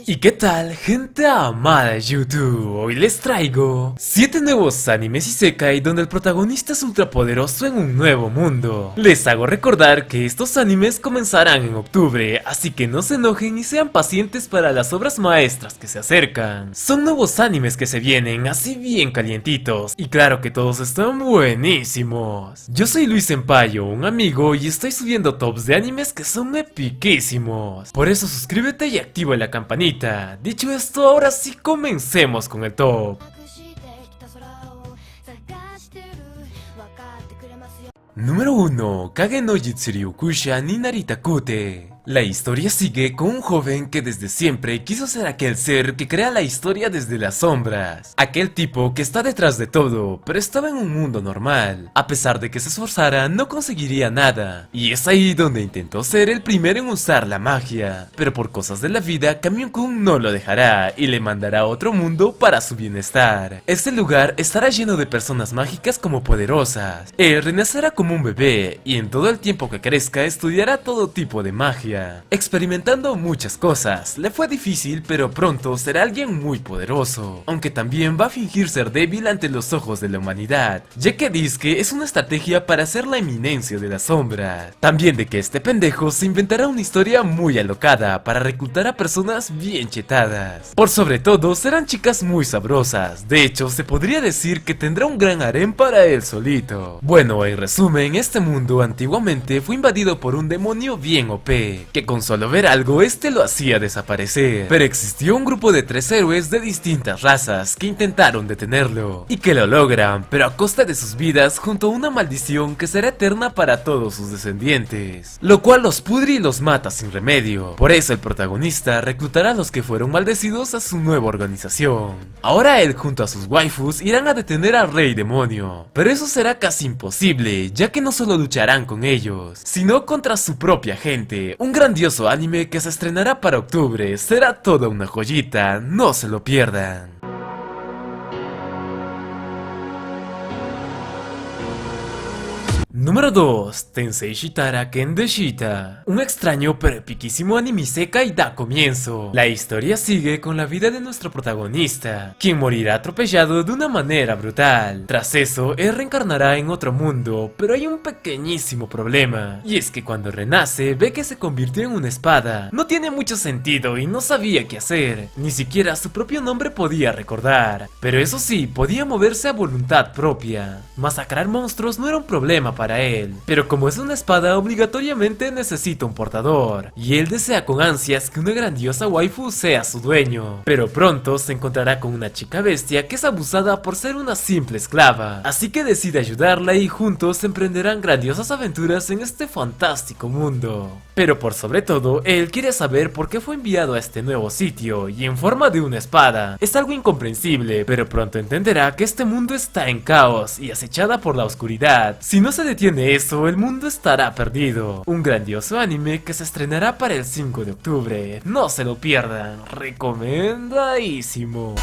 ¿Y qué tal, gente amada de YouTube? Hoy les traigo 7 nuevos animes isekai donde el protagonista es ultrapoderoso en un nuevo mundo. Les hago recordar que estos animes comenzarán en octubre, así que no se enojen y sean pacientes para las obras maestras que se acercan. Son nuevos animes que se vienen así bien calientitos, y claro que todos están buenísimos. Yo soy Luis Senpayo, un amigo, y estoy subiendo tops de animes que son epiquísimos. Por eso suscríbete y activa la campanita. Dicho esto, ahora sí comencemos con el top. Número 1. Kage no Jitsuryu-kusha ni Naritakute. La historia sigue con un joven que desde siempre quiso ser aquel ser que crea la historia desde las sombras. Aquel tipo que está detrás de todo, pero estaba en un mundo normal. A pesar de que se esforzara, no conseguiría nada. Y es ahí donde intentó ser el primero en usar la magia. Pero por cosas de la vida, Kamion-kun no lo dejará y le mandará a otro mundo para su bienestar. Este lugar estará lleno de personas mágicas como poderosas. Él renacerá como un bebé y en todo el tiempo que crezca estudiará todo tipo de magia. Experimentando muchas cosas, le fue difícil, pero pronto será alguien muy poderoso, aunque también va a fingir ser débil ante los ojos de la humanidad, ya que dice que es una estrategia para ser la eminencia de la sombra. También de que este pendejo se inventará una historia muy alocada para reclutar a personas bien chetadas. Por sobre todo, serán chicas muy sabrosas, de hecho se podría decir que tendrá un gran harem para él solito. Bueno, en resumen, este mundo antiguamente fue invadido por un demonio bien OP, que con solo ver algo este lo hacía desaparecer. Pero existió un grupo de 3 héroes de distintas razas que intentaron detenerlo, y que lo logran, pero a costa de sus vidas junto a una maldición que será eterna para todos sus descendientes, lo cual los pudre y los mata sin remedio. Por eso el protagonista reclutará a los que fueron maldecidos a su nueva organización. Ahora él junto a sus waifus irán a detener al rey demonio, pero eso será casi imposible, ya que no solo lucharán con ellos, sino contra su propia gente. Un grandioso anime que se estrenará para octubre, será toda una joyita, no se lo pierdan. Número 2. Tensei Shitara Ken de Shita. Un extraño pero epiquísimo anime isekai da comienzo. La historia sigue con la vida de nuestro protagonista, quien morirá atropellado de una manera brutal. Tras eso, él reencarnará en otro mundo, pero hay un pequeñísimo problema, y es que cuando renace, ve que se convirtió en una espada. No tiene mucho sentido y no sabía qué hacer, ni siquiera su propio nombre podía recordar, pero eso sí, podía moverse a voluntad propia. Masacrar monstruos no era un problema para él, pero como es una espada obligatoriamente necesita un portador, y él desea con ansias que una grandiosa waifu sea su dueño, pero pronto se encontrará con una chica bestia que es abusada por ser una simple esclava, así que decide ayudarla y juntos emprenderán grandiosas aventuras en este fantástico mundo. Pero por sobre todo, él quiere saber por qué fue enviado a este nuevo sitio, y en forma de una espada. Es algo incomprensible, pero pronto entenderá que este mundo está en caos y acechada por la oscuridad. Si no se detiene eso, el mundo estará perdido. Un grandioso anime que se estrenará para el 5 de octubre. No se lo pierdan, recomendadísimo.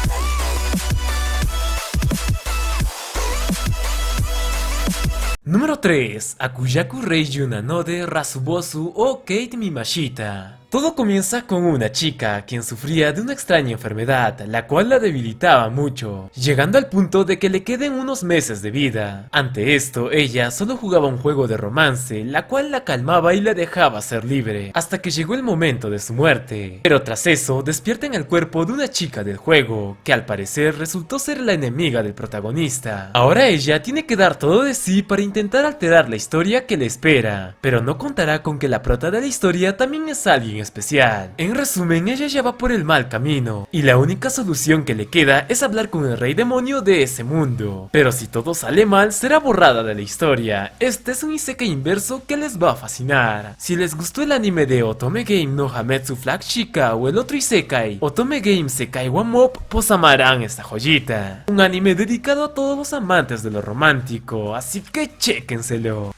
Número 3. Akuyaku Reiju Nanode Rasubosu o Kate Mimashita. Todo comienza con una chica quien sufría de una extraña enfermedad, la cual la debilitaba mucho, llegando al punto de que le queden unos meses de vida. Ante esto, ella solo jugaba un juego de romance, la cual la calmaba y la dejaba ser libre, hasta que llegó el momento de su muerte. Pero tras eso, despierta en el cuerpo de una chica del juego, que al parecer resultó ser la enemiga del protagonista. Ahora ella tiene que dar todo de sí para intentar alterar la historia que le espera, pero no contará con que la prota de la historia también es alguien especial. En resumen, ella ya va por el mal camino, y la única solución que le queda es hablar con el rey demonio de ese mundo. Pero si todo sale mal, será borrada de la historia. Este es un isekai inverso que les va a fascinar. Si les gustó el anime de Otome Game no Hametsu Flag Shika o el otro isekai, Otome Game Sekai wa Mob, pues amarán esta joyita. Un anime dedicado a todos los amantes de lo romántico, así que chéquenselo.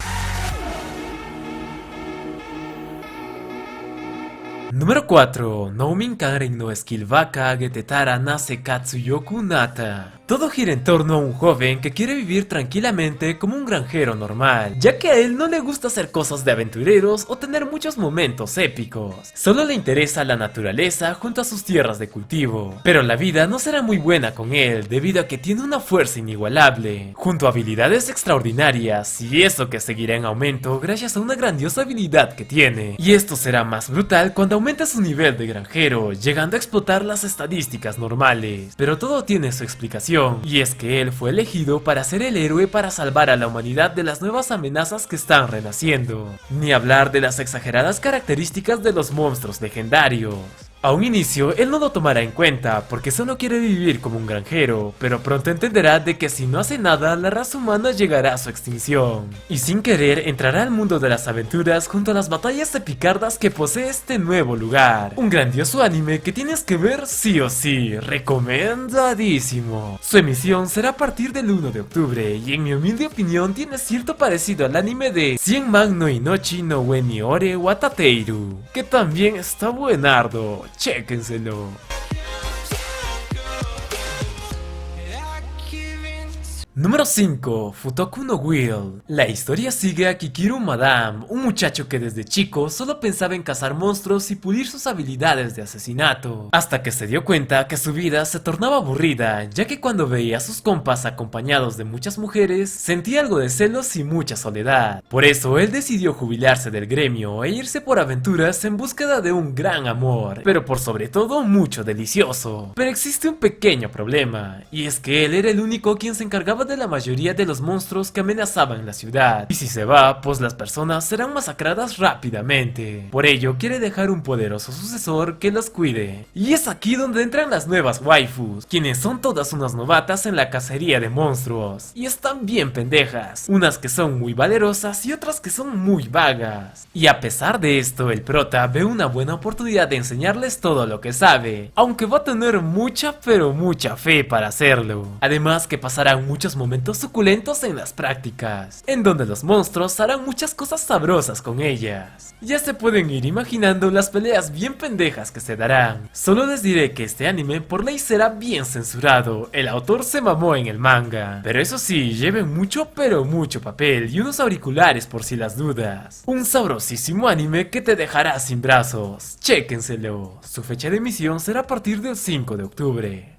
Número 4. Noumin Karen no Skill Baka Getetara Nase Katsuyoku Nata. Todo gira en torno a un joven que quiere vivir tranquilamente como un granjero normal, ya que a él no le gusta hacer cosas de aventureros o tener muchos momentos épicos. Solo le interesa la naturaleza junto a sus tierras de cultivo. Pero la vida no será muy buena con él debido a que tiene una fuerza inigualable, junto a habilidades extraordinarias, y eso que seguirá en aumento gracias a una grandiosa habilidad que tiene. Y esto será más brutal cuando aumente su nivel de granjero, llegando a explotar las estadísticas normales. Pero todo tiene su explicación. Y es que él fue elegido para ser el héroe para salvar a la humanidad de las nuevas amenazas que están renaciendo. Ni hablar de las exageradas características de los monstruos legendarios. A un inicio, él no lo tomará en cuenta porque solo quiere vivir como un granjero, pero pronto entenderá de que si no hace nada, la raza humana llegará a su extinción. Y sin querer, entrará al mundo de las aventuras junto a las batallas epicardas que posee este nuevo lugar. Un grandioso anime que tienes que ver sí o sí, recomendadísimo. Su emisión será a partir del 1 de octubre y en mi humilde opinión tiene cierto parecido al anime de Sienman no Inochi no Ue ni Ore Watateiru, que también está buenardo. Chéquenselo. Número 5. Futoku no Will. La historia sigue a Kikiru Madame, un muchacho que desde chico solo pensaba en cazar monstruos y pulir sus habilidades de asesinato, hasta que se dio cuenta que su vida se tornaba aburrida, ya que cuando veía a sus compas acompañados de muchas mujeres, sentía algo de celos y mucha soledad. Por eso él decidió jubilarse del gremio e irse por aventuras en búsqueda de un gran amor, pero por sobre todo mucho delicioso. Pero existe un pequeño problema, y es que él era el único quien se encargaba de la mayoría de los monstruos que amenazaban la ciudad, y si se va, pues las personas serán masacradas rápidamente. Por ello quiere dejar un poderoso sucesor que los cuide. Y es aquí donde entran las nuevas waifus, quienes son todas unas novatas en la cacería de monstruos, y están bien pendejas, unas que son muy valerosas y otras que son muy vagas. Y a pesar de esto, el prota ve una buena oportunidad de enseñarles todo lo que sabe, aunque va a tener mucha pero mucha fe para hacerlo. Además que pasarán muchos momentos suculentos en las prácticas, en donde los monstruos harán muchas cosas sabrosas con ellas. Ya se pueden ir imaginando las peleas bien pendejas que se darán. Solo les diré que este anime por ley será bien censurado, el autor se mamó en el manga. Pero eso sí, lleven mucho pero mucho papel y unos auriculares por si las dudas. Un sabrosísimo anime que te dejará sin brazos. Chéquenselo. Su fecha de emisión será a partir del 5 de octubre.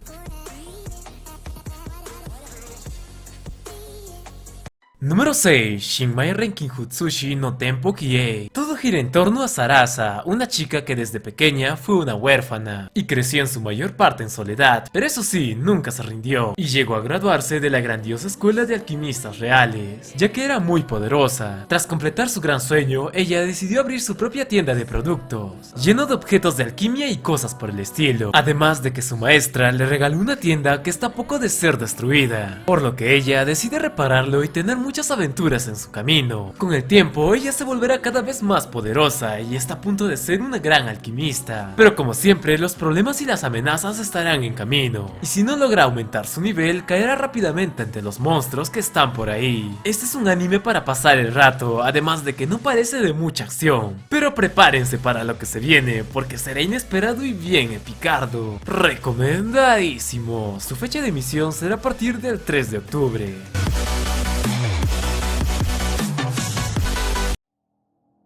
Número 6. Shinmai Renkinjutsushi no Tenpo Kie. Todo gira en torno a Sarasa, una chica que desde pequeña fue una huérfana y creció en su mayor parte en soledad, pero eso sí, nunca se rindió y llegó a graduarse de la grandiosa escuela de alquimistas reales, ya que era muy poderosa. Tras completar su gran sueño, ella decidió abrir su propia tienda de productos, lleno de objetos de alquimia y cosas por el estilo, además de que su maestra le regaló una tienda que está a poco de ser destruida, por lo que ella decide repararlo y tener muchas aventuras en su camino. Con el tiempo, ella se volverá cada vez más poderosa y está a punto de ser una gran alquimista. Pero como siempre, los problemas y las amenazas estarán en camino, y si no logra aumentar su nivel, caerá rápidamente ante los monstruos que están por ahí. Este es un anime para pasar el rato, además de que no parece de mucha acción. Pero prepárense para lo que se viene, porque será inesperado y bien epicardo. Recomendadísimo. Su fecha de emisión será a partir del 3 de octubre.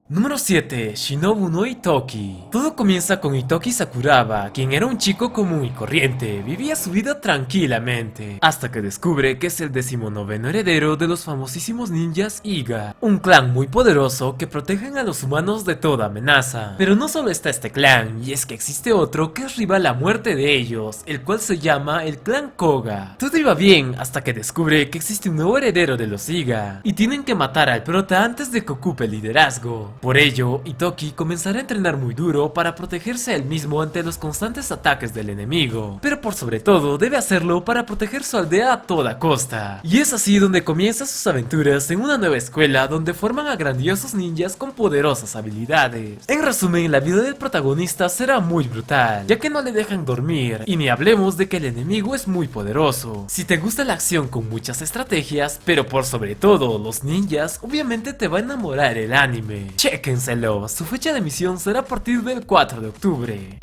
Número 7. Shinobu no Itoki. Todo comienza con Itoki Sakuraba, quien era un chico común y corriente, vivía su vida tranquilamente, hasta que descubre que es el 19º heredero de los famosísimos ninjas Iga, un clan muy poderoso que protegen a los humanos de toda amenaza. Pero no solo está este clan, y es que existe otro que es rival a muerte de ellos, el cual se llama el clan Koga. Todo iba bien hasta que descubre que existe un nuevo heredero de los Iga, y tienen que matar al prota antes de que ocupe el liderazgo. Por ello, Itoki comenzará a entrenar muy duro para protegerse a él mismo ante los constantes ataques del enemigo, pero por sobre todo debe hacerlo para proteger su aldea a toda costa. Y es así donde comienza sus aventuras en una nueva escuela donde forman a grandiosos ninjas con poderosas habilidades. En resumen, la vida del protagonista será muy brutal, ya que no le dejan dormir, y ni hablemos de que el enemigo es muy poderoso. Si te gusta la acción con muchas estrategias, pero por sobre todo los ninjas, obviamente te va a enamorar el anime. Chéquenselo, su fecha de emisión será a partir del 4 de octubre.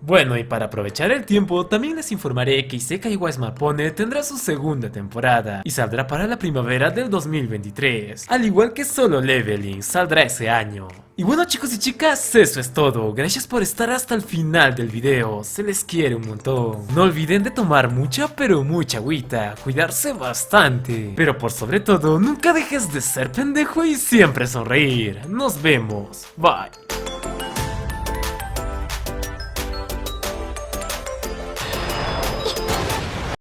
Bueno, y para aprovechar el tiempo, también les informaré que Isekai Wise Mapone tendrá su segunda temporada y saldrá para la primavera del 2023, al igual que Solo Leveling saldrá ese año. Y bueno, chicos y chicas, eso es todo. Gracias por estar hasta el final del video, se les quiere un montón. No olviden de tomar mucha pero mucha agüita, cuidarse bastante, pero por sobre todo, nunca dejes de ser pendejo y siempre sonreír. Nos vemos, bye.